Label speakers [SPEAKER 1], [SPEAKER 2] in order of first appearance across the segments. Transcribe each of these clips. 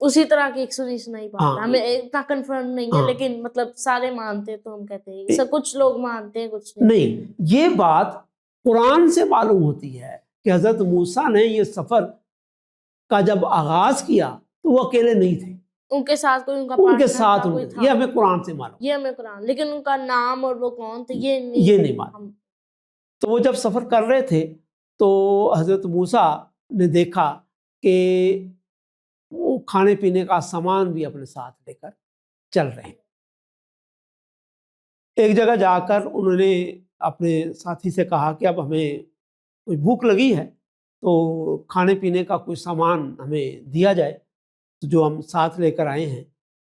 [SPEAKER 1] اسی طرح کی 120 سنائی بات ہے.
[SPEAKER 2] ہاں
[SPEAKER 1] ہمیں اتنا کنفرم نہیں ہے
[SPEAKER 2] ہاں
[SPEAKER 1] لیکن مطلب سارے مانتے ہیں تو ہم کہتے ہیں سب. کچھ لوگ مانتے ہیں کچھ نہیں.
[SPEAKER 2] نہیں، یہ بات قرآن سے معلوم ہوتی ہے کہ حضرت موسیٰ نے یہ سفر کا جب آغاز کیا تو وہ اکیلے نہیں تھے،
[SPEAKER 1] ان کے ساتھ کوئی ان کا
[SPEAKER 2] ان کے
[SPEAKER 1] پارٹنر
[SPEAKER 2] ساتھ
[SPEAKER 1] تھا، کوئی
[SPEAKER 2] ان کے،
[SPEAKER 1] تھا.
[SPEAKER 2] یہ ہمیں قرآن سے معلوم،
[SPEAKER 1] یہ ہمیں قرآن، لیکن ان کا نام اور وہ کون تھے یہ
[SPEAKER 2] یہ نہیں معلوم.
[SPEAKER 1] ہم.
[SPEAKER 2] تو وہ جب سفر کر رہے تھے تو حضرت موسیٰ نے دیکھا کہ وہ کھانے پینے کا سامان بھی اپنے ساتھ لے کر چل رہے ہیں. ایک جگہ جا کر انہوں نے اپنے ساتھی سے کہا کہ اب ہمیں کوئی بھوک لگی ہے تو کھانے پینے کا کوئی سامان ہمیں دیا جائے جو ہم ساتھ لے کر آئے ہیں.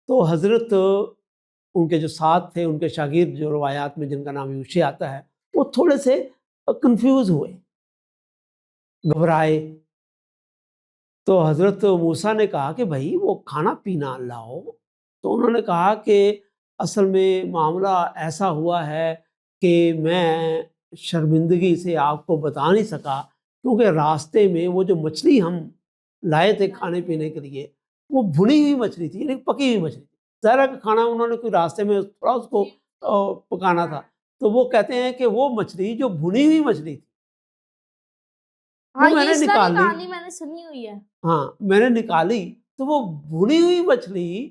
[SPEAKER 2] تو حضرت ان کے جو ساتھ تھے، ان کے شاگرد جو روایات میں جن کا نام یوشع آتا ہے، وہ تھوڑے سے کنفیوز ہوئے، گھبرائے. تو حضرت موسیٰ نے کہا کہ بھائی وہ کھانا پینا لاؤ. تو انہوں نے کہا کہ اصل میں معاملہ ایسا ہوا ہے کہ میں شرمندگی سے آپ کو بتا نہیں سکا، کیونکہ راستے میں وہ جو مچھلی ہم لائے تھے کھانے پینے کے لیے وہ بھنی ہوئی مچھلی تھی، یعنی پکی ہوئی مچھلی تھی. ظاہر کا کھانا انہوں نے کوئی راستے میں تھوڑا اس کو پکانا تھا. تو وہ کہتے ہیں کہ وہ مچھلی جو بھنی ہوئی مچھلی تھی
[SPEAKER 1] ہاں
[SPEAKER 2] وہ میں
[SPEAKER 1] یہ
[SPEAKER 2] نے
[SPEAKER 1] اس طرح کی
[SPEAKER 2] نکالی.
[SPEAKER 1] کہانی میں نے سنی ہوئی ہے.
[SPEAKER 2] ہاں میں نے نکالی تو وہ بھنی ہوئی مچھلی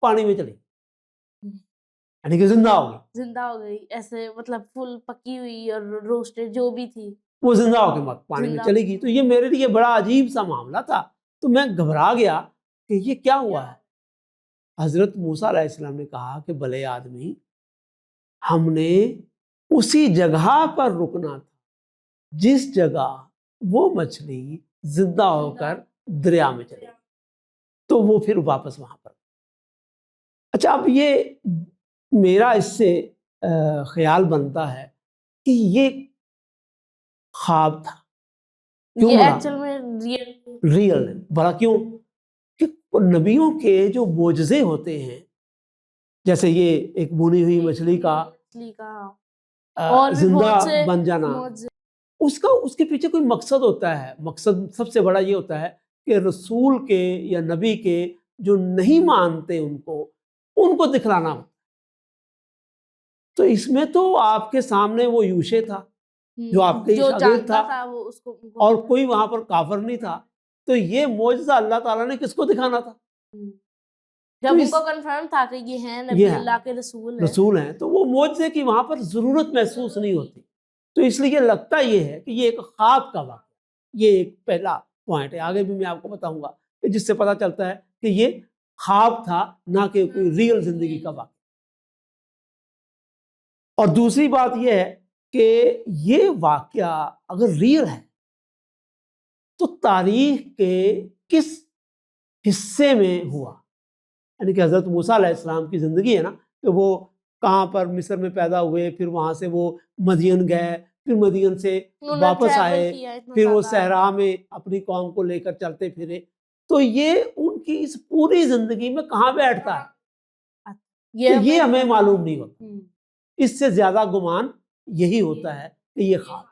[SPEAKER 2] پانی میں چلی، یعنی کہ زندہ ہو گئی.
[SPEAKER 1] زندہ ہو گئی ایسے، مطلب فل پکی ہوئی اور روسٹڈ جو بھی تھی
[SPEAKER 2] وہ زندہ ہو کے پانی میں
[SPEAKER 1] زندہ.
[SPEAKER 2] چلی گئی. تو یہ میرے لیے بڑا عجیب سا معاملہ تھا. تو میں گھبرا گیا کہ یہ کیا ہوا ہے. حضرت موسیٰ علیہ السلام نے کہا کہ بھلے آدمی، ہم نے اسی جگہ پر رکنا تھا جس جگہ وہ مچھلی زندہ ہو کر دریا میں چلی. تو وہ پھر واپس وہاں پر. اچھا، اب یہ میرا اس سے خیال بنتا ہے کہ یہ خواب تھا. کیوں
[SPEAKER 1] یہ
[SPEAKER 2] بڑا
[SPEAKER 1] ایکچوئل میں
[SPEAKER 2] ریئل ہے؟ بڑا کیوں؟ کہ نبیوں کے جو معجزے ہوتے ہیں، جیسے یہ ایک بھنی ہوئی مچھلی کا
[SPEAKER 1] اور بھی
[SPEAKER 2] زندہ
[SPEAKER 1] بہت سے
[SPEAKER 2] بن جانا، اس کے پیچھے کوئی مقصد ہوتا ہے. مقصد سب سے بڑا یہ ہوتا ہے کہ رسول کے یا نبی کے جو نہیں مانتے ان کو دکھلانا ہوتا. تو اس میں تو آپ کے سامنے وہ یوشع تھا جو آپ کے شاگرد تھا،
[SPEAKER 1] وہ اس کو
[SPEAKER 2] اور کوئی وہاں پر کافر نہیں تھا. تو یہ معجزہ اللہ تعالیٰ نے کس کو دکھانا تھا؟
[SPEAKER 1] جب ان کو کنفرم تھا کہ یہ ہیں نبی اللہ کے
[SPEAKER 2] رسول ہیں، تو وہ معجزے کی وہاں پر ضرورت محسوس نہیں ہوتی. تو اس لیے لگتا یہ ہے کہ یہ ایک خواب کا واقعہ. یہ ایک پہلا پوائنٹ ہے، آگے بھی میں آپ کو بتاؤں گا کہ جس سے پتہ چلتا ہے کہ یہ خواب تھا نہ کہ کوئی ریئل زندگی کا واقعہ. اور دوسری بات یہ ہے کہ یہ واقعہ اگر ریئل ہے تو تاریخ کے کس حصے میں ہوا؟ یعنی کہ حضرت موسیٰ علیہ السلام کی زندگی ہے نا، کہ وہ کہاں پر مصر میں پیدا ہوئے، پھر وہاں سے وہ مدین گئے، پھر مدین سے واپس آئے، پھر وہ صحرا میں اپنی قوم کو لے کر چلتے پھرے. تو یہ ان کی اس پوری زندگی میں کہاں بیٹھتا ہے؟ تو یہ ہمیں معلوم نہیں ہوتا. اس سے زیادہ گمان یہی ہوتا ہے کہ یہ خواب.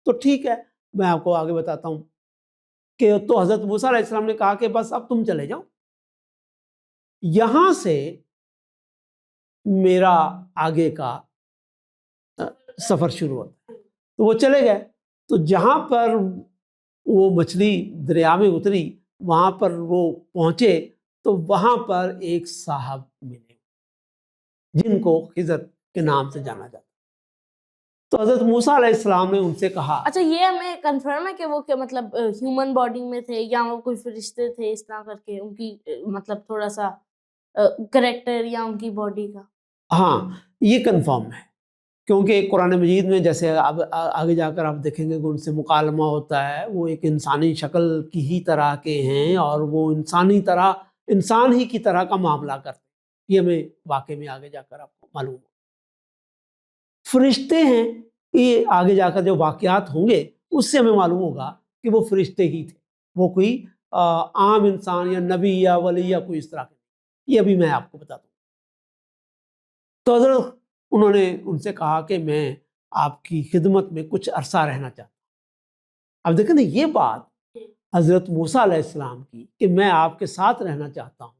[SPEAKER 2] تو ٹھیک ہے، میں آپ کو آگے بتاتا ہوں کہ تو حضرت موسیٰ علیہ السلام نے کہا کہ بس اب تم چلے جاؤ، یہاں سے میرا آگے کا سفر شروع ہوتا ہے. تو وہ چلے گئے. تو جہاں پر وہ مچھلی دریا میں اتری وہاں پر وہ پہنچے تو وہاں پر ایک صاحب ملے جن کو خضر کے نام سے جانا جاتا. تو حضرت موسیٰ علیہ السلام نے ان سے کہا.
[SPEAKER 1] اچھا، یہ ہمیں کنفرم ہے کہ وہ مطلب ہیومن باڈی میں تھے یا وہ کوئی فرشتے تھے اس طرح کر کے ان کی مطلب تھوڑا سا کریکٹر یا ان کی باڈی کا؟
[SPEAKER 2] ہاں یہ کنفرم ہے، کیونکہ قرآن مجید میں جیسے اب آگے جا کر آپ دیکھیں گے کہ ان سے مکالمہ ہوتا ہے. وہ ایک انسانی شکل کی ہی طرح کے ہیں اور وہ انسان ہی کی طرح کا معاملہ کرتے ہیں. یہ ہمیں واقعے میں آگے جا کر آپ کو معلوم ہو. فرشتے ہیں، یہ آگے جا کر جو واقعات ہوں گے اس سے ہمیں معلوم ہوگا کہ وہ فرشتے ہی تھے، وہ کوئی عام انسان یا نبی یا ولی یا کوئی اس طرح کے. یہ ابھی میں آپ کو بتاتا ہوں. تو حضرت انہوں نے ان سے کہا کہ میں آپ کی خدمت میں کچھ عرصہ رہنا چاہتا ہوں. اب دیکھیں نا، یہ بات حضرت موسیٰ علیہ السلام کی کہ میں آپ کے ساتھ رہنا چاہتا ہوں،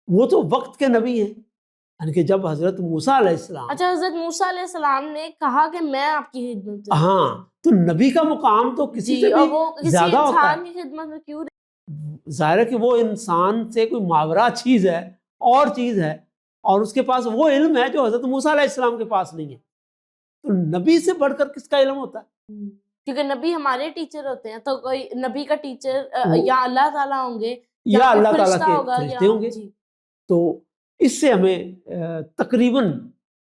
[SPEAKER 2] وہ تو وقت کے نبی ہیں، یعنی کہ جب حضرت موسیٰ علیہ السلام
[SPEAKER 1] اچھا حضرت موسیٰ علیہ السلام نے کہا کہ میں آپ کی خدمت میں،
[SPEAKER 2] ہاں تو نبی کا مقام تو کسی سے
[SPEAKER 1] اور
[SPEAKER 2] بھی
[SPEAKER 1] وہ کسی
[SPEAKER 2] زیادہ ہوتا ہے.
[SPEAKER 1] انسان کی خدمت میں کیوں
[SPEAKER 2] ظاہر ہے کہ وہ انسان سے کوئی ماورا چیز ہے اور چیز ہے، اور اس کے پاس وہ علم ہے جو حضرت موسیٰ علیہ السلام کے پاس نہیں ہے. تو نبی سے بڑھ کر کس کا علم ہوتا ہے؟
[SPEAKER 1] کیونکہ نبی ہمارے ٹیچر ہوتے ہیں، تو کوئی نبی کا ٹیچر یا اللہ تعالیٰ ہوں گے
[SPEAKER 2] یا اللہ تعالیٰ
[SPEAKER 1] فرشتہ
[SPEAKER 2] کے
[SPEAKER 1] ہوگا
[SPEAKER 2] فرشتے ہوں گے. تو اس سے ہمیں تقریباً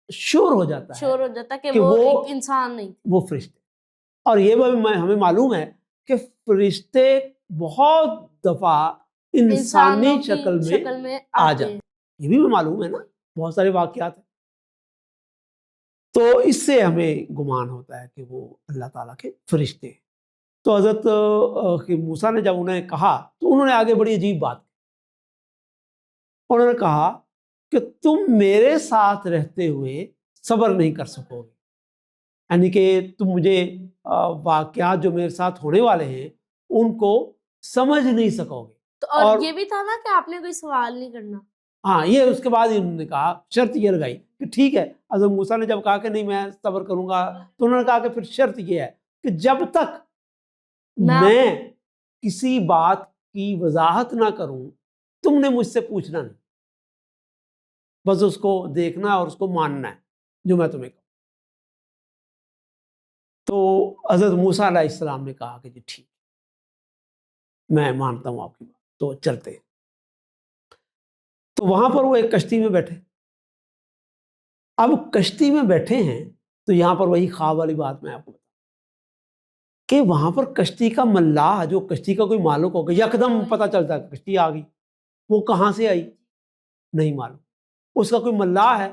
[SPEAKER 2] شور ہو جاتا ہے
[SPEAKER 1] شور ہو جاتا ہے کہ
[SPEAKER 2] کہ
[SPEAKER 1] وہ
[SPEAKER 2] وہ
[SPEAKER 1] ایک انسان نہیں،
[SPEAKER 2] وہ فرشتے. اور یہ بھی ہمیں معلوم ہے کہ فرشتے بہت دفعہ انسانی
[SPEAKER 1] انسانوں کی
[SPEAKER 2] شکل میں آ
[SPEAKER 1] آتے
[SPEAKER 2] جاتے
[SPEAKER 1] ہیں.
[SPEAKER 2] ہیں. یہ بھی معلوم ہے نا، بہت سارے واقعات ہیں. تو اس سے ہمیں گمان ہوتا ہے کہ وہ اللہ تعالیٰ کے فرشتے ہیں. تو حضرت موسیٰ نے جب انہیں کہا تو انہوں نے آگے بڑی عجیب بات کی. انہوں نے کہا کہ تم میرے ساتھ رہتے ہوئے صبر نہیں کر سکو گے، یعنی کہ تم مجھے واقعات جو میرے ساتھ ہونے والے ہیں ان کو سمجھ نہیں سکو گے.
[SPEAKER 1] تو اور یہ بھی تھا نا کہ آپ نے کوئی سوال نہیں کرنا.
[SPEAKER 2] ہاں، یہ اس کے بعد انہوں نے کہا، شرط یہ لگائی کہ ٹھیک ہے. حضرت موسیٰ نے جب کہا کہ نہیں میں صبر کروں گا، تو انہوں نے کہا کہ پھر شرط یہ ہے کہ جب تک میں کسی بات کی وضاحت نہ کروں تم نے مجھ سے پوچھنا نہیں، بس اس کو دیکھنا اور اس کو ماننا ہے جو میں تمہیں کہوں. تو حضرت موسیٰ علیہ السلام نے کہا کہ جی ٹھیک، میں مانتا ہوں آپ کی بات، تو چلتے ہیں. تو وہاں پر وہ ایک کشتی میں بیٹھے. اب کشتی میں بیٹھے ہیں تو یہاں پر وہی خواب والی بات میں آپ کو بتا کہ وہاں پر کشتی کا ملاح جو کشتی کا کوئی مالک ہوگا، یکدم پتہ چلتا ہے کشتی آ گئی. وہ کہاں سے آئی نہیں معلوم، اس کا کوئی ملاح ہے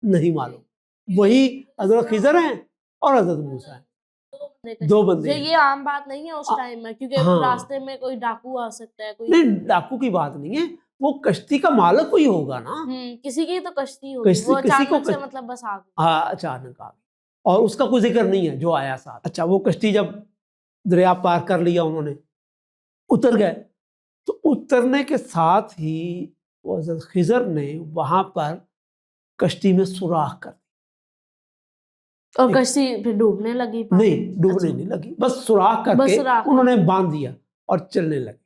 [SPEAKER 2] نہیں معلوم. وہی حضرت خضر ہیں اور حضرت موسیٰ ہیں، دو بندے ہیں.
[SPEAKER 1] یہ عام بات نہیں ہے اس ٹائم میں، کیونکہ راستے میں کوئی ڈاکو آ سکتا ہے. کوئی
[SPEAKER 2] نہیں، ڈاکو کی بات نہیں ہے، وہ کشتی کا مالک کوئی ہوگا نا.
[SPEAKER 1] کسی کی تو کشتی ہوگی، وہ اچانک سے مطلب بس آ گئی.
[SPEAKER 2] ہاں اچانک آ گئی، اور اس کا کوئی ذکر نہیں ہے جو آیا ساتھ. اچھا، وہ کشتی جب دریا پار کر لیا انہوں نے، اتر گئے. تو اترنے کے ساتھ ہی وہ حضرت خضر نے وہاں پر کشتی میں سوراخ کر دی.
[SPEAKER 1] اور کشتی پھر ڈوبنے لگی؟
[SPEAKER 2] نہیں، ڈوبنے نہیں لگی، بس سوراخ کر کے انہوں نے باندھ دیا اور چلنے لگے.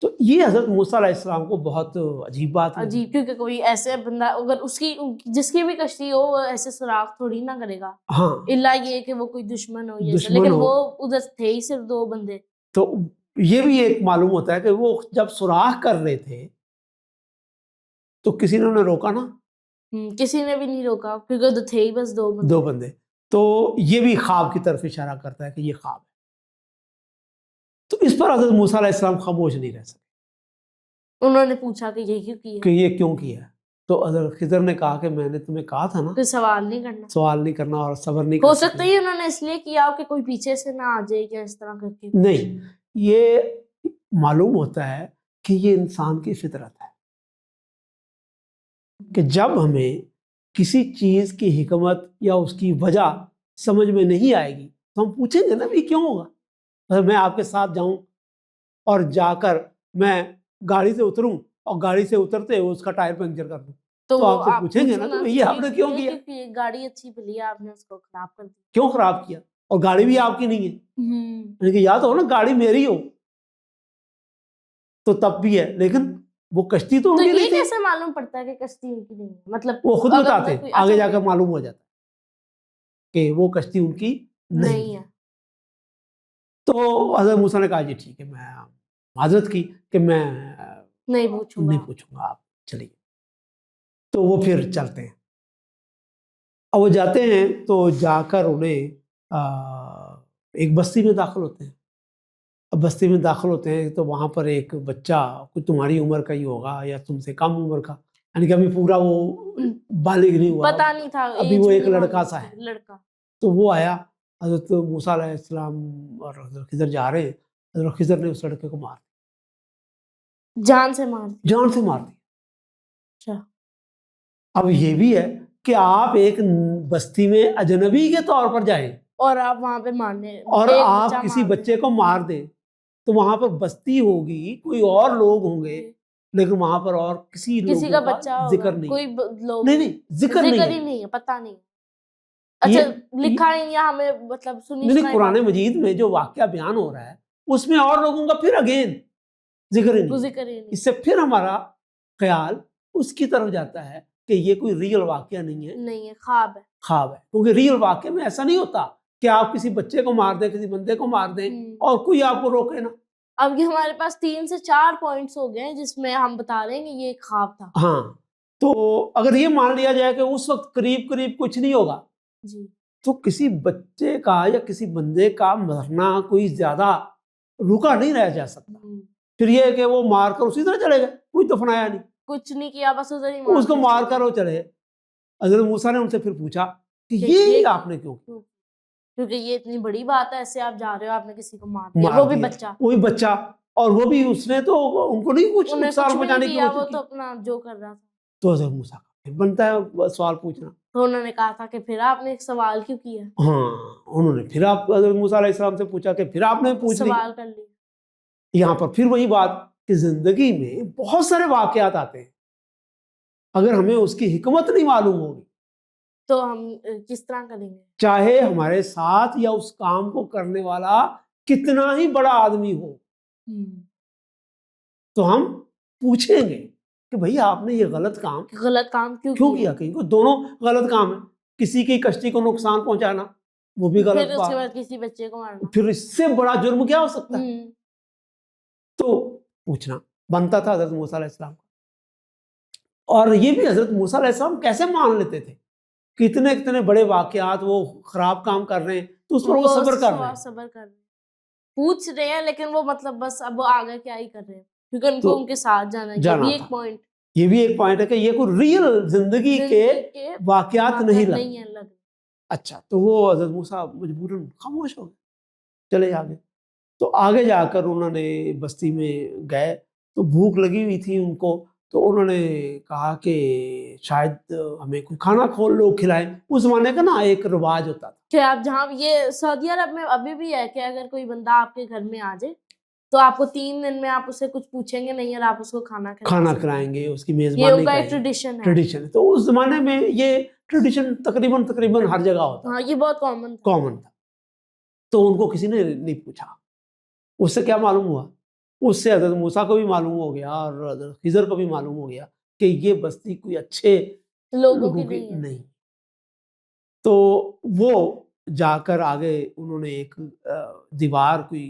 [SPEAKER 2] تو یہ حضرت موسیٰ علیہ السلام کو بہت عجیب بات ہے.
[SPEAKER 1] عجیب، کیونکہ کوئی ایسے بندہ اگر اس کی جس کی بھی کشتی ہو وہ ایسے سوراخ تھوڑی نہ کرے گا.
[SPEAKER 2] ہاں،
[SPEAKER 1] الا یہ کہ وہ کوئی دشمن ہو، لیکن وہ ادھر تھے ہی صرف دو بندے.
[SPEAKER 2] تو یہ بھی ایک معلوم ہوتا ہے کہ وہ جب سوراخ کر رہے تھے تو کسی نے انہیں روکا نا،
[SPEAKER 1] کسی نے بھی نہیں روکا، کیونکہ ادھر تھے ہی بس دو
[SPEAKER 2] بندے. تو یہ بھی خواب کی طرف اشارہ کرتا ہے کہ یہ خواب ہے. تو اس پر حضرت موسیٰ علیہ السلام خاموش نہیں رہ سکے.
[SPEAKER 1] انہوں نے پوچھا کہ یہ کیوں کیا،
[SPEAKER 2] کہ یہ کیوں کیا. تو حضرت خضر نے کہا کہ میں نے تمہیں کہا تھا نا،
[SPEAKER 1] کوئی سوال نہیں کرنا
[SPEAKER 2] اور صبر نہیں
[SPEAKER 1] ہو
[SPEAKER 2] کرنا.
[SPEAKER 1] سکتا ہے انہوں نے اس لیے کیا کہ کوئی پیچھے سے نہ آ جائے یا اس طرح کر کے.
[SPEAKER 2] نہیں، یہ معلوم ہوتا ہے کہ یہ انسان کی فطرت ہے کہ جب ہمیں کسی چیز کی حکمت یا اس کی وجہ سمجھ میں نہیں آئے گی تو ہم پوچھیں گے نا بھی کیوں ہوگا. اگر میں آپ کے ساتھ جاؤں اور جا کر میں گاڑی سے اتروں اور گاڑی سے اترتے اس کا ٹائر پنکچر کر دوں تو آپ سے پوچھیں گے نا کہ یہ آپ نے کیوں کیا،
[SPEAKER 1] گاڑی اچھی بھلی آپ نے اس کو خراب کر دی،
[SPEAKER 2] کیوں خراب کیا، اور گاڑی بھی آپ کی نہیں ہے. یعنی کہ یاد ہو نا گاڑی میری ہو تو تب بھی ہے، لیکن وہ کشتی تو ان کی نہیں تھی.
[SPEAKER 1] کیسے معلوم پڑتا ہے کہ کشتی ان کی نہیں ہے؟ مطلب
[SPEAKER 2] وہ خود بتاتے ہیں، آگے جا کر معلوم ہو جاتا ہے کہ وہ کشتی ان کی نہیں ہے. تو حضرت موسیٰ نے کہا جی ٹھیک ہے، میں معذرت کی کہ میں
[SPEAKER 1] نہیں پوچھوں
[SPEAKER 2] گا، آپ چلیے. تو وہ پھر چلتے ہیں. اب وہ جاتے ہیں تو جا کر انہیں ایک بستی میں داخل ہوتے ہیں. اب بستی میں داخل ہوتے ہیں تو وہاں پر ایک بچہ کوئی تمہاری عمر کا ہی ہوگا یا تم سے کم عمر کا، یعنی کہ ابھی پورا وہ بالغ نہیں ہوا،
[SPEAKER 1] پتہ نہیں تھا،
[SPEAKER 2] ابھی وہ ایک لڑکا سا ہے.
[SPEAKER 1] لڑکا.
[SPEAKER 2] تو وہ آیا، حضرت موسیٰ علیہ السلام اور حضرت خضر جا رہے ہیں. حضرت خضر نے اس لڑکے کو مار دیا،
[SPEAKER 1] جان سے مار
[SPEAKER 2] دیا.
[SPEAKER 1] اچھا،
[SPEAKER 2] اب یہ بھی ہے کہ آپ ایک بستی میں اجنبی کے طور پر جائیں
[SPEAKER 1] اور آپ وہاں پہ مارنے،
[SPEAKER 2] اور آپ کسی بچے کو مار دیں تو وہاں پر بستی ہوگی، کوئی اور لوگ ہوں گے، لیکن وہاں پر اور کسی
[SPEAKER 1] کسی کا
[SPEAKER 2] لوگوں
[SPEAKER 1] بچہ
[SPEAKER 2] کا
[SPEAKER 1] ہوگا،
[SPEAKER 2] ذکر نہیں،
[SPEAKER 1] کوئی لوگ
[SPEAKER 2] نہیں ذکر
[SPEAKER 1] ہی
[SPEAKER 2] نہیں ہے.
[SPEAKER 1] نہیں ہے، پتہ نہیں. اچھا لکھا ہے یا ہمیں مطلب سنی
[SPEAKER 2] نہیں
[SPEAKER 1] سنائی
[SPEAKER 2] قرآن
[SPEAKER 1] بات ہے؟
[SPEAKER 2] مجید میں جو واقعہ بیان ہو رہا ہے اس میں اور لوگوں کا پھر اگین ذکر ہی
[SPEAKER 1] کوئی
[SPEAKER 2] نہیں.
[SPEAKER 1] ذکر ہی نہیں.
[SPEAKER 2] اس سے پھر ہمارا خیال اس کی طرف جاتا ہے کہ یہ کوئی ریئل واقعہ نہیں ہے،
[SPEAKER 1] نہیں ہے، خواب ہے.
[SPEAKER 2] خواب ہے. کیونکہ ریئل واقعے میں ایسا نہیں ہوتا کہ آپ کسی بچے کو مار دیں، کسی بندے کو مار دیں اور کوئی آپ کو روکے نا.
[SPEAKER 1] اب یہ ہمارے پاس 3 سے 4 پوائنٹس ہو گئے ہیں جس میں ہم بتا رہے ہیں کہ یہ ایک خواب تھا.
[SPEAKER 2] ہاں تو اگر یہ مان لیا جائے کہ اس وقت قریب قریب کچھ نہیں ہوگا
[SPEAKER 1] جی
[SPEAKER 2] تو کسی بچے کا یا کسی بندے کا مرنا کوئی زیادہ رکا نہیں رہ جا سکتا. پھر یہ ہے کہ وہ مار کر اسی طرح چلے گئے، کوئی دفنایا نہیں،
[SPEAKER 1] کچھ نہیں کیا، بس ادھر ہی
[SPEAKER 2] اس کو مار کر وہ چلے. حضرت موسیٰ نے ان سے پھر پوچھا کہ یہ آپ نے کیوں کیا؟
[SPEAKER 1] کیونکہ یہ اتنی بڑی بات ہے، ایسے آپ جا رہے ہو، آپ نے کسی کو مار دیا، وہ بھی بچہ،
[SPEAKER 2] وہی بچہ، اور وہ بھی اس نے تو ان کو نہیں کچھ نقصان پہنچانے کی
[SPEAKER 1] وہ
[SPEAKER 2] کوشش کی.
[SPEAKER 1] تو اپنا جو کر رہا تھا.
[SPEAKER 2] تو حضرت موسیٰ کا بنتا ہے سوال پوچھنا.
[SPEAKER 1] تو انہوں نے کہا تھا کہ پھر آپ نے ایک سوال کیوں کیا؟
[SPEAKER 2] ہاں انہوں نے پھر آپ حضرت موسیٰ علیہ السلام سے پوچھا کہ پھر آپ نے پوچھ لی.
[SPEAKER 1] سوال کر لیا.
[SPEAKER 2] یہاں پر پھر وہی بات کہ زندگی میں بہت سارے واقعات آتے ہیں، اگر ہمیں اس کی حکمت نہیں معلوم ہوگی
[SPEAKER 1] تو ہم کس طرح کریں گے؟
[SPEAKER 2] چاہے ہمارے ساتھ یا اس کام کو کرنے والا کتنا ہی بڑا آدمی ہو تو ہم پوچھیں گے کہ بھئی آپ نے یہ غلط کام کیوں کیا؟ کہیں کو دونوں غلط کام ہے. کسی کی کشتی کو نقصان پہنچانا وہ بھی غلط
[SPEAKER 1] پھر اس کے بعد کسی بچے کو مارنا،
[SPEAKER 2] پھر اس سے بڑا جرم کیا ہو سکتا ہے؟ تو پوچھنا بنتا تھا حضرت موسیٰ علیہ السلام کا. اور یہ بھی حضرت موسیٰ علیہ السلام کیسے مان لیتے تھے؟ کتنے کتنے بڑے واقعات، وہ خراب کام کر رہے ہیں تو اس پر وہ صبر کر رہے ہیں،
[SPEAKER 1] پوچھ رہے ہیں، لیکن وہ مطلب بس اب وہ آگے کیا ہی کر رہے ہیں کیونکہ ان کو ان کے ساتھ جانا ہے. یہ بھی ایک پوائنٹ
[SPEAKER 2] ہے کہ یہ کوئی ریئل زندگی کے واقعات نہیں لگ. اچھا تو وہ حضرت موسیٰ مجبوراً خاموش ہو گئے، چلے آگے. تو آگے جا کر انہوں نے بستی میں گئے تو بھوک لگی ہوئی تھی ان کو، تو انہوں نے کہا کہ شاید ہمیں کوئی کھانا کھول لو کھلائیں. اس زمانے کا نا ایک رواج ہوتا تھا
[SPEAKER 1] کہ آپ جہاں یہ سعودی عرب میں ابھی بھی ہے کہ اگر کوئی بندہ آپ کے گھر میں آ جائے تو آپ کو 3 دن میں آپ اسے کچھ پوچھیں گے نہیں اور آپ اس کو کھانا
[SPEAKER 2] کھلائیں گے، اس کی میزبانی
[SPEAKER 1] کریں گے. ٹریڈیشن
[SPEAKER 2] ہے. تو اس زمانے میں یہ ٹریڈیشن تقریباً ہر جگہ ہوتا.
[SPEAKER 1] ہاں یہ بہت کامن
[SPEAKER 2] تھا. تو ان کو کسی نے نہیں پوچھا. اس سے کیا معلوم ہوا؟ اس سے حضرت موسیٰ کو بھی معلوم ہو گیا اور حضرت خضر کو بھی معلوم ہو گیا کہ یہ بستی کوئی اچھے لوگوں کی نہیں. تو وہ جا کر آگے انہوں نے ایک دیوار کوئی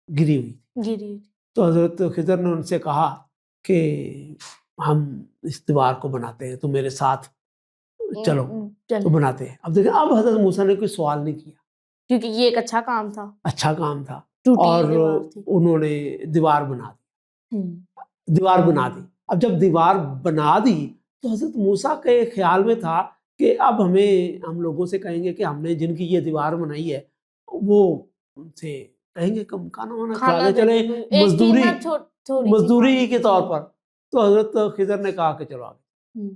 [SPEAKER 2] گری ہوئی، تو حضرت خضر نے ان سے کہا کہ ہم اس دیوار کو بناتے ہیں، تو میرے ساتھ چلو تو بناتے ہیں. اب دیکھیں اب حضرت موسیٰ نے کوئی سوال نہیں کیا
[SPEAKER 1] کیونکہ یہ ایک اچھا کام تھا
[SPEAKER 2] اور انہوں نے دیوار بنا دی. اب جب دیوار بنا دی تو حضرت موسیٰ کے خیال میں تھا کہ اب ہم لوگوں سے کہیں گے کہ ہم نے جن کی یہ دیوار بنائی ہے وہ ان سے کہیں گے کم کھانا وانا کھلا دے، چلیں مزدوری کے طور پر. تو حضرت خضر نے کہا کہ چلو آگے.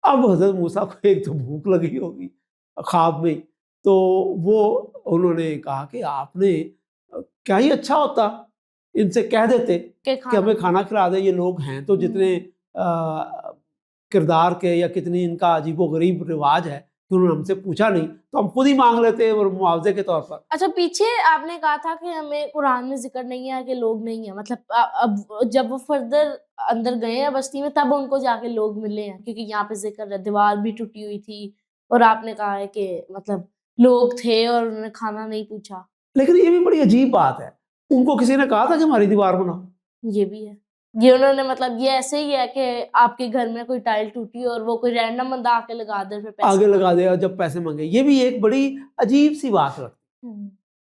[SPEAKER 2] اب حضرت موسیٰ کو ایک تو بھوک لگی ہوگی خواب میں، تو وہ انہوں نے کہا کہ آپ نے کیا ہی اچھا ہوتا ان سے کہہ دیتے کہ ہمیں کھانا کھلا دے. یہ لوگ ہیں تو جتنے کردار کے یا کتنی ان کا عجیب و غریب رواج ہے کہ انہوں نے ہم سے پوچھا نہیں تو ہم خود ہی مانگ لیتے اور معاوضے کے طور پر.
[SPEAKER 1] اچھا پیچھے آپ نے کہا تھا کہ ہمیں قرآن میں ذکر نہیں ہے کہ لوگ نہیں ہیں، مطلب اب جب وہ فردر اندر گئے ہیں بستی میں تب ان کو جا کے لوگ ملے ہیں، کیونکہ یہاں پہ ذکر ہے دیوار بھی ٹوٹی ہوئی تھی اور آپ نے کہا ہے کہ مطلب لوگ تھے اور انہوں نے کھانا نہیں پوچھا.
[SPEAKER 2] لیکن یہ بھی بڑی عجیب بات ہے، ان کو کسی نے کہا تھا کہ ہماری دیوار بناؤ؟
[SPEAKER 1] یہ بھی ہے، یہ انہوں نے مطلب یہ ایسے ہی ہے کہ آپ کے گھر میں کوئی ٹائل ٹوٹی اور وہ کوئی رینڈم بندہ آ کے لگا دے، پھر
[SPEAKER 2] آگے لگا دے اور جب پیسے مانگے. یہ بھی ایک بڑی عجیب سی بات ہے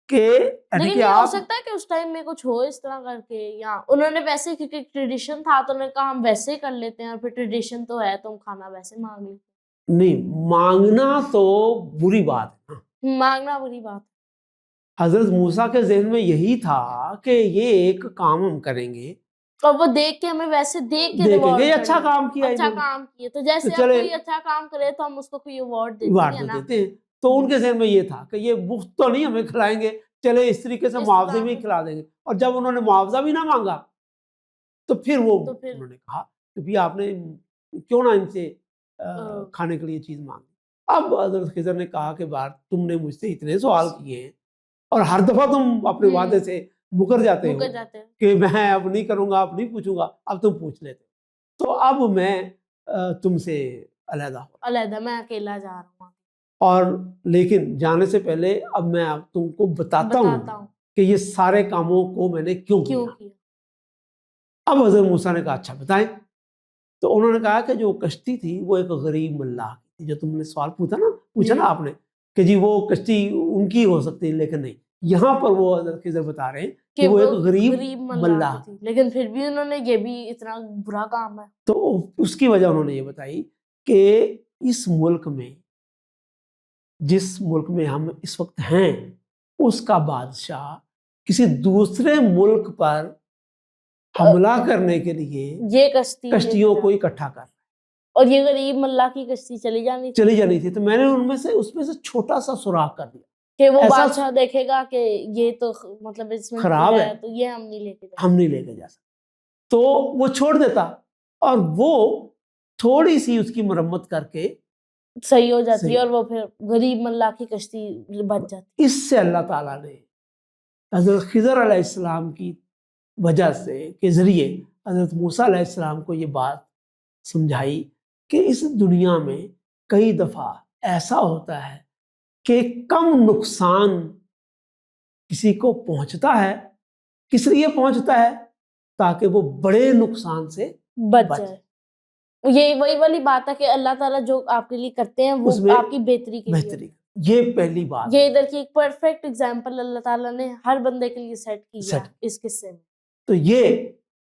[SPEAKER 2] کہ
[SPEAKER 1] لیکن یہ ہو سکتا ہے کہ اس ٹائم میں کچھ ہو اس طرح کر کے، یا انہوں نے ویسے کیونکہ ٹریڈیشن تھا تو انہوں نے کہا ہم ویسے ہی کر لیتے ہیں اور پھر ٹریڈیشن تو ہے تو ہم کھانا ویسے مانگ لیتے.
[SPEAKER 2] نہیں مانگنا تو بری بات ہے،
[SPEAKER 1] مانگنا بری بات.
[SPEAKER 2] حضرت موسیٰ کے ذہن میں یہی تھا کہ یہ ایک کام ہم کریں گے
[SPEAKER 1] اور وہ دیکھ کے ہمیں ویسے دیکھ کے
[SPEAKER 2] دیکھیں گے اچھا کام کیا،
[SPEAKER 1] تو جیسے آپ کوئی اچھا کام کرے تو ہم اس کو کوئی ایوارڈ دیتے ہیں.
[SPEAKER 2] تو ان کے ذہن میں یہ تھا کہ یہ مفت تو نہیں ہمیں کھلائیں گے، چلے اس طریقے سے
[SPEAKER 1] اس
[SPEAKER 2] معاوضے
[SPEAKER 1] طرح
[SPEAKER 2] میں ہی
[SPEAKER 1] سے۔
[SPEAKER 2] کھلا دیں گے، اور جب انہوں نے معاوضہ بھی نہ مانگا تو پھر وہ
[SPEAKER 1] تو پھر
[SPEAKER 2] انہوں نے کہا کہ بھی آپ نے کیوں نہ ان سے کھانے کے لیے چیز مانگی۔ اب حضرت خضر نے کہا کہ بار تم نے مجھ سے اتنے سوال کیے ہیں اور ہر دفعہ تم اپنے وعدے سے مکر جاتے ہو
[SPEAKER 1] مکر جاتے ہیں۔
[SPEAKER 2] کہ میں اب نہیں کروں گا، اب نہیں پوچھوں گا، اب تم پوچھ لیتے ہو۔ تو اب میں تم سے علیحدہ ہو،
[SPEAKER 1] علیحدہ میں اکیلا جا رہا ہوں،
[SPEAKER 2] اور لیکن جانے سے پہلے اب میں اب تم کو بتاتا ہوں کہ یہ سارے کاموں کو میں نے کیوں کیا۔
[SPEAKER 1] کیا۔
[SPEAKER 2] اب حضرت موسیٰ نے کہا اچھا بتائیں، تو انہوں نے کہا کہ جو کشتی تھی وہ ایک غریب ملاح کی تھی، جو تم نے سوال پوچھا نا آپ نے کہ جی وہ کشتی ان کی ہو سکتی ہے، لیکن نہیں، یہاں پر وہ حضرت خضر بتا رہے ہیں کہ وہ ایک غریب ملاح
[SPEAKER 1] تھی، لیکن پھر بھی انہوں نے یہ بھی اتنا برا کام ہے۔
[SPEAKER 2] تو اس کی وجہ انہوں نے یہ بتائی کہ اس ملک میں، جس ملک میں ہم اس وقت ہیں، اس کا بادشاہ کسی دوسرے ملک پر حملہ کرنے کے لیے
[SPEAKER 1] یہ
[SPEAKER 2] کشتیوں کو اکٹھا کر
[SPEAKER 1] اور یہ غریب ملا کی کشتی چلی جانی
[SPEAKER 2] تھی، تو میں نے اس میں سے چھوٹا سا سوراخ کر دیا
[SPEAKER 1] کہ وہ بادشاہ دیکھے گا کہ یہ تو مطلب اس میں
[SPEAKER 2] خراب ہے،
[SPEAKER 1] تو یہ ہم نہیں لے کے
[SPEAKER 2] جا سکتے، تو وہ چھوڑ دیتا اور وہ تھوڑی سی اس کی مرمت کر کے
[SPEAKER 1] صحیح ہو جاتی ہے، اور وہ پھر غریب ملا کی کشتی بچ جاتی۔
[SPEAKER 2] اس سے اللہ تعالیٰ نے حضرت خضر علیہ السلام کی وجہ سے کے ذریعے حضرت موسیٰ علیہ السلام کو یہ بات سمجھائی کہ اس دنیا میں کئی دفعہ ایسا ہوتا ہے کہ کم نقصان کسی کو پہنچتا ہے، کس لیے پہنچتا ہے؟ تاکہ وہ بڑے نقصان سے
[SPEAKER 1] بچ جائے۔ یہ وہی والی بات ہے کہ اللہ تعالیٰ جو آپ کے لیے کرتے ہیں وہ آپ کی بہتری کے لیے۔
[SPEAKER 2] یہ پہلی بات،
[SPEAKER 1] یہ ادھر کی ایک پرفیکٹ ایگزامپل اللہ تعالیٰ نے ہر بندے کے لیے سیٹ کیا اس قصے میں۔
[SPEAKER 2] تو یہ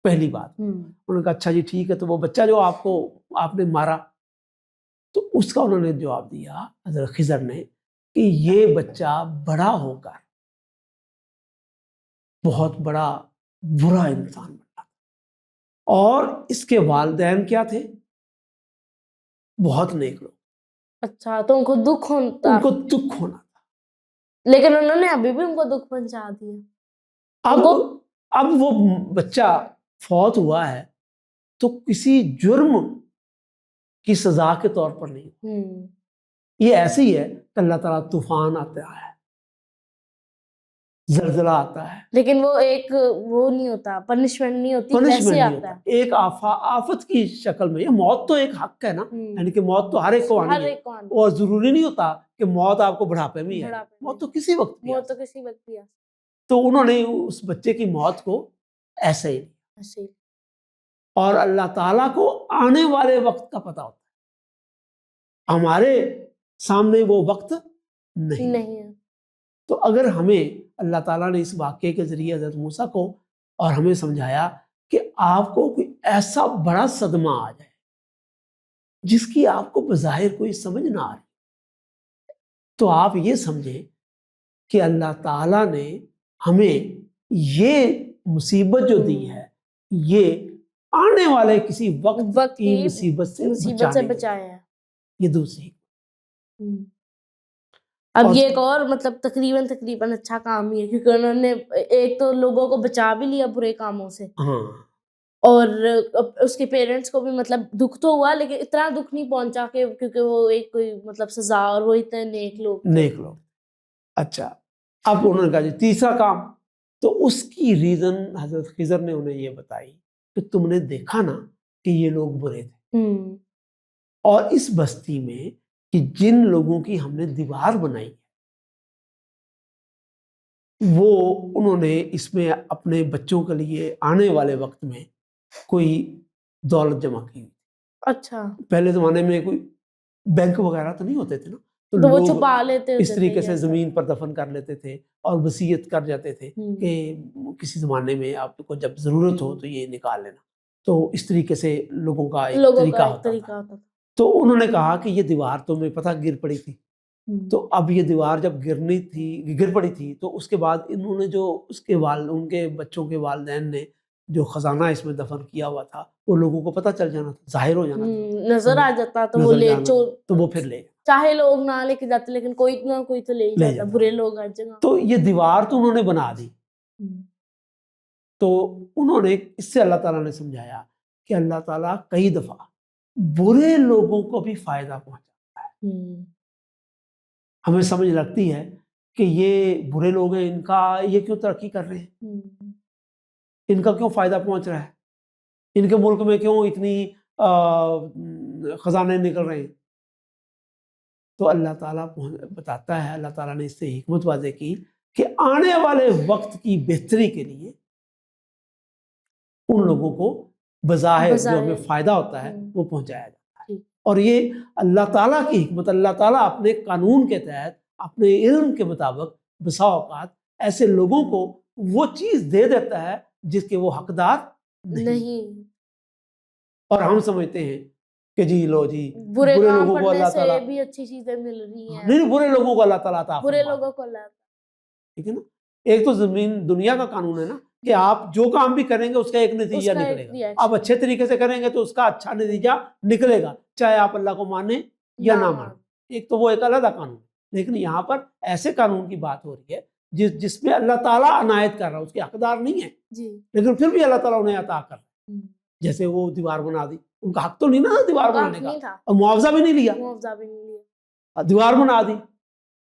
[SPEAKER 2] پہلی بات۔ انہوں نے کہا اچھا جی ٹھیک ہے، تو وہ بچہ جو آپ نے مارا، تو اس کا انہوں نے جواب دیا حضرت خضر نے کہ یہ بچہ بڑا ہو کر بہت بڑا برا انسان بنا، اور اس کے والدین کیا تھے؟ بہت نیک لوگ۔
[SPEAKER 1] اچھا، تو ان کو دکھ ہونا
[SPEAKER 2] تھا،
[SPEAKER 1] لیکن انہوں نے ابھی بھی ان کو دکھ پہنچا دیا۔
[SPEAKER 2] اب وہ بچہ فوت ہوا ہے تو کسی جرم کی سزا کے طور پر نہیں، یہ ایسے ہی ہے کہ اللہ تعالیٰ طوفان آتا ہے، زلزلہ آتا ہے،
[SPEAKER 1] لیکن وہ ایک وہ نہیں ہوتا، پنشمنٹ نہیں ہوتی، ویسے آتا ہے
[SPEAKER 2] ایک آفت کی شکل میں۔ یہ موت تو ایک حق ہے نا، یعنی کہ موت تو ہر ایک کو آنی ہے، اور ضروری نہیں ہوتا کہ موت آپ کو بڑھاپے میں ہے، موت تو کسی وقت بھی
[SPEAKER 1] ہے۔
[SPEAKER 2] تو انہوں نے اس بچے کی موت کو ایسے ہی، اور اللہ تعالیٰ کو آنے والے وقت کا پتہ ہوتا ہے، ہمارے سامنے وہ وقت نہیں ہے۔ تو اگر ہمیں اللہ تعالیٰ نے اس واقعے کے ذریعے حضرت موسیٰ کو اور ہمیں سمجھایا کہ آپ کو کوئی ایسا بڑا صدمہ آ جائے جس کی آپ کو بظاہر کوئی سمجھ نہ آ رہی، تو آپ یہ سمجھیں کہ اللہ تعالیٰ نے ہمیں یہ مصیبت جو دی ہے، یہ آنے والے کسی وقت کی مصیبت سے
[SPEAKER 1] بچایا ہے۔
[SPEAKER 2] یہ دوسری۔
[SPEAKER 1] اب یہ ایک اور مطلب تقریباً اچھا کام ہی ہے، کیونکہ انہوں نے ایک تو لوگوں کو بچا بھی لیا برے کاموں سے، اور اس کے پیرنٹس کو بھی مطلب دکھ تو ہوا، لیکن اتنا دکھ نہیں پہنچا کہ کیونکہ وہ ایک کوئی مطلب سزا، اور وہ اتنے نیک لوگ۔
[SPEAKER 2] اچھا، اب انہوں نے کہا جی تیسرا کام، تو اس کی ریزن حضرت خضر نے انہیں یہ بتائی کہ تم نے دیکھا نا کہ یہ لوگ برے تھے، اور اس بستی میں کہ جن لوگوں کی ہم نے دیوار بنائی وہ انہوں نے اس میں اپنے بچوں کے لیے آنے والے وقت میں کوئی دولت جمع کی۔
[SPEAKER 1] اچھا،
[SPEAKER 2] پہلے زمانے میں کوئی بینک وغیرہ تو نہیں ہوتے تھے نا،
[SPEAKER 1] تو وہ چھپا لیتے
[SPEAKER 2] اس طریقے سے زمین پر دفن کر لیتے تھے اور وصیت کر جاتے تھے کہ کسی زمانے میں آپ کو جب ضرورت ہو تو یہ نکال لینا، تو اس طریقے سے لوگوں کا ایک طریقہ ہوتا تھا۔ تو انہوں نے کہا کہ یہ دیوار تو مجھے پتہ گر پڑی تھی، تو اب یہ دیوار جب گر پڑی تھی تو اس کے بعد انہوں نے جو ان کے بچوں کے والدین نے جو خزانہ اس میں دفن کیا ہوا تھا وہ لوگوں کو پتہ چل جانا تھا، ظاہر ہو جانا تھا،
[SPEAKER 1] نظر آ جاتا، تو وہ پھر لے چاہے لوگ نہ لے کے جاتے لیکن کوئی نہ کوئی تو لے ہی
[SPEAKER 2] لے
[SPEAKER 1] جاتا،
[SPEAKER 2] جاتا۔
[SPEAKER 1] برے لوگ ہر جگہ۔
[SPEAKER 2] تو یہ دیوار تو انہوں نے بنا دی، تو انہوں نے اس سے اللہ تعالیٰ نے سمجھایا کہ اللہ تعالیٰ کئی دفعہ برے لوگوں کو بھی فائدہ پہنچا۔ ہمیں سمجھ لگتی ہے کہ یہ برے لوگ ہیں، ان کا یہ کیوں ترقی کر رہے ہیں، ان کا کیوں فائدہ پہنچ رہا ہے، ان کے ملک میں کیوں اتنی خزانے نکل رہے ہیں۔ تو اللہ تعالیٰ بتاتا ہے، اللہ تعالیٰ نے اس سے حکمت واضح کی کہ آنے والے وقت کی بہتری کے لیے ان لوگوں کو بظاہر جو ہمیں فائدہ ہوتا ہے وہ پہنچایا جاتا ہے۔ اور یہ اللہ تعالیٰ کی حکمت، اللہ تعالیٰ اپنے قانون کے تحت اپنے علم کے مطابق بسا اوقات ایسے لوگوں کو وہ چیز دے دیتا ہے جس کے وہ حقدار نہیں۔ اور ہم سمجھتے ہیں کہ جی لو جی
[SPEAKER 1] برے
[SPEAKER 2] لوگوں کو اللہ
[SPEAKER 1] سے
[SPEAKER 2] تعالیٰ
[SPEAKER 1] بھی اچھی چیزیں مل رہی ہیں،
[SPEAKER 2] نہیں، برے لوگوں کو اللہ تعالیٰ عطا
[SPEAKER 1] برے
[SPEAKER 2] فرما،
[SPEAKER 1] لوگوں کو اللہ،
[SPEAKER 2] ٹھیک ہے نا۔ ایک تو زمین دنیا کا قانون ہے نا کہ آپ جو کام بھی کریں گے اس کا ایک نتیجہ نکلے گا، آپ اچھے طریقے سے کریں گے تو اس کا اچھا نتیجہ نکلے گا، چاہے آپ اللہ کو مانیں یا نہ مانیں۔ ایک تو وہ ایک علیحدہ قانون، لیکن یہاں پر ایسے قانون کی بات ہو رہی ہے جس میں اللہ تعالیٰ عنایت کر رہا ہے، اس کے حقدار نہیں ہے لیکن پھر بھی اللہ تعالیٰ انہیں عطا کر رہا ہے۔ جیسے وہ دیوار بنا دی، ان کا حق تو نہیں نا دیوار بنانے کا، اور معاوضہ بھی نہیں لیا، دیوار بنا دی،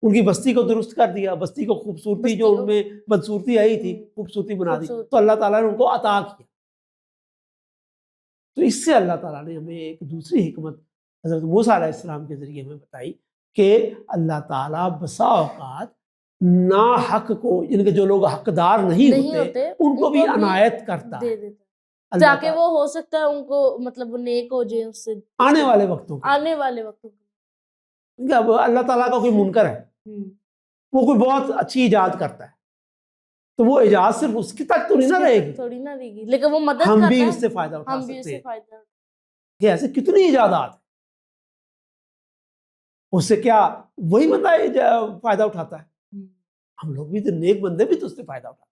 [SPEAKER 2] ان کی بستی کو درست کر دیا، بستی کو خوبصورتی جو ان میں بدصورتی آئی تھی خوبصورتی بنا دی، تو اللہ تعالیٰ نے ان کو عطا کیا۔ تو اس سے اللہ تعالیٰ نے ہمیں ایک دوسری حکمت حضرت موسیٰ علیہ السلام کے ذریعے ہمیں بتائی کہ اللہ تعالیٰ بسا اوقات ناحق کو، یعنی کہ جو لوگ حقدار نہیں ہوتے ان کو بھی عنایت کرتا ہے،
[SPEAKER 1] تاکہ وہ ہو سکتا ہے ان کو مطلب نیک ہو جائے اس سے
[SPEAKER 2] آنے والے وقتوں
[SPEAKER 1] کیونکہ
[SPEAKER 2] اب اللہ تعالیٰ کا کوئی منکر ہے، وہ کوئی بہت اچھی ایجاد کرتا ہے تو وہ ایجاد صرف اس کی تک تو نہیں نہ رہے گی،
[SPEAKER 1] لیکن وہ مدد
[SPEAKER 2] ہم
[SPEAKER 1] کرتا
[SPEAKER 2] بھی
[SPEAKER 1] ہے،
[SPEAKER 2] اس سے فائدہ اٹھا
[SPEAKER 1] ہم بھی اس
[SPEAKER 2] سکتے
[SPEAKER 1] سے فائدہ
[SPEAKER 2] ہیں۔ کہ ایسے کتنی ایجادات ہیں، اس سے کیا وہی بندہ فائدہ اٹھاتا ہے، ہم لوگ بھی تو نیک بندے بھی تو اس سے فائدہ اٹھاتے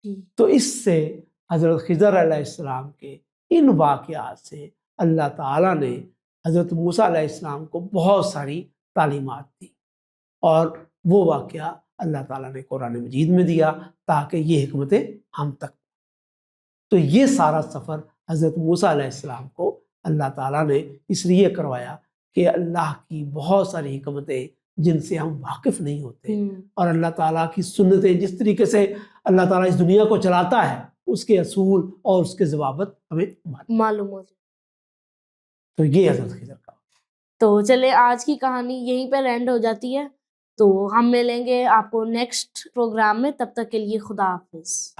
[SPEAKER 2] ہیں۔ تو اس سے حضرت خضر علیہ السلام کے ان واقعات سے اللہ تعالیٰ نے حضرت موسیٰ علیہ السلام کو بہت ساری تعلیمات دی، اور وہ واقعہ اللہ تعالیٰ نے قرآن مجید میں دیا تاکہ یہ حکمتیں ہم تک۔ تو یہ سارا سفر حضرت موسیٰ علیہ السلام کو اللہ تعالیٰ نے اس لیے کروایا کہ اللہ کی بہت ساری حکمتیں جن سے ہم واقف نہیں ہوتے، اور اللہ تعالیٰ کی سنتیں جس طریقے سے اللہ تعالیٰ اس دنیا کو چلاتا ہے اس کے اصول اور اس کے ضوابط ہمیں
[SPEAKER 1] معلوم ہو جائے۔
[SPEAKER 2] تو یہ حضرت خضر کا۔
[SPEAKER 1] تو چلے آج کی کہانی یہیں پر اینڈ ہو جاتی ہے، تو ہم ملیں گے آپ کو نیکسٹ پروگرام میں، تب تک کے لیے خدا حافظ۔